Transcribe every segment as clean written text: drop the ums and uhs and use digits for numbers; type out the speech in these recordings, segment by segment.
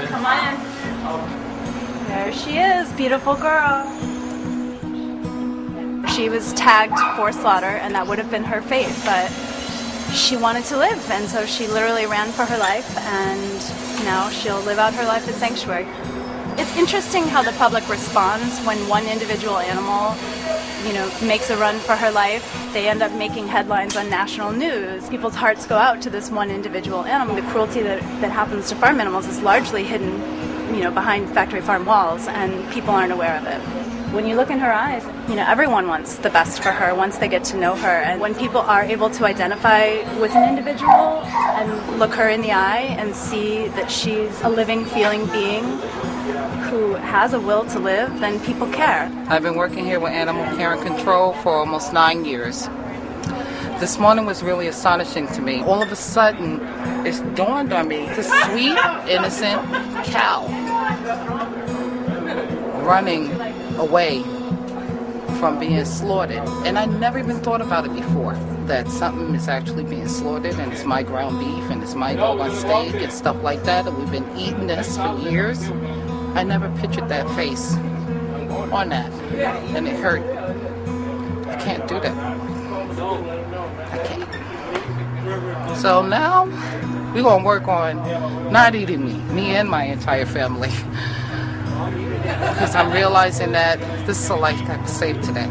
Come on in. There she is, beautiful girl. She was tagged for slaughter, and that would have been her fate, but she wanted to live, and so she literally ran for her life, and now she'll live out her life at sanctuary. It's interesting how the public responds when one individual animal, makes a run for her life. They end up making headlines on national news. People's hearts go out to this one individual animal. The cruelty that happens to farm animals is largely hidden, behind factory farm walls, and people aren't aware of it. When you look in her eyes, everyone wants the best for her once they get to know her. And when people are able to identify with an individual and look her in the eye and see that she's a living, feeling being who has a will to live, then people care. I've been working here with animal care and control for almost 9 years. This morning was really astonishing to me. All of a sudden, it dawned on me, this sweet, innocent cow running away from being slaughtered. And I never even thought about it before, that something is actually being slaughtered and it's my ground beef and it's my dog on steak and stuff like that, and we've been eating this for years. I never pictured that face on that, and it hurt. I can't do that. I can't. So now we're going to work on not eating me and my entire family. Because I'm realizing that this is a life I have to save today.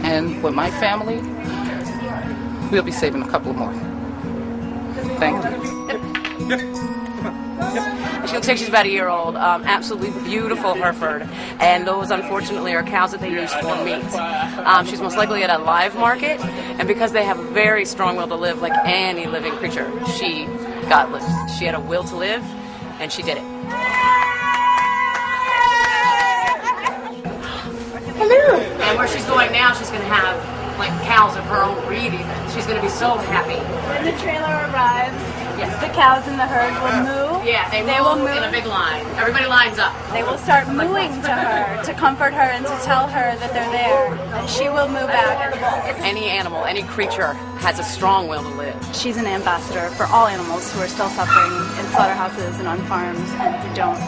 And with my family, we'll be saving a couple more. Thank you. She looks like she's about a year old. Absolutely beautiful Hereford. And those, unfortunately, are cows that they use for meat. She's most likely at a live market. And because they have a very strong will to live, like any living creature, she got lived. She had a will to live, and she did it. Hello. And where she's going now, she's going to have like cows of her own breed even. She's going to be so happy. When the trailer arrives, yes, the cows in the herd will moo. Yeah, they will move in a big line. Everybody lines up. They will start mooing to her, to comfort her and to tell her that they're there. And she will moo back. Any animal, any creature has a strong will to live. She's an ambassador for all animals who are still suffering in slaughterhouses and on farms and who don't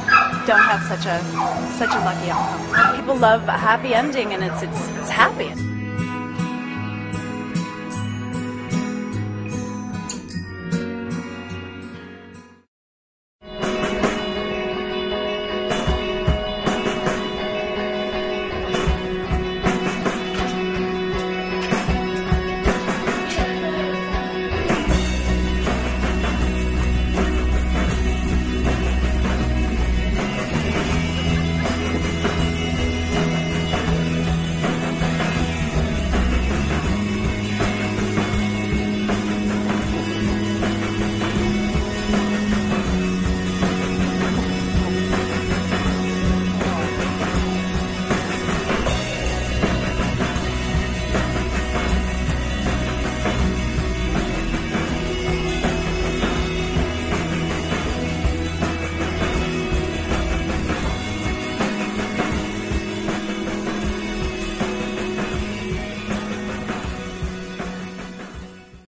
have such a lucky outcome. People love a happy ending, and it's happy.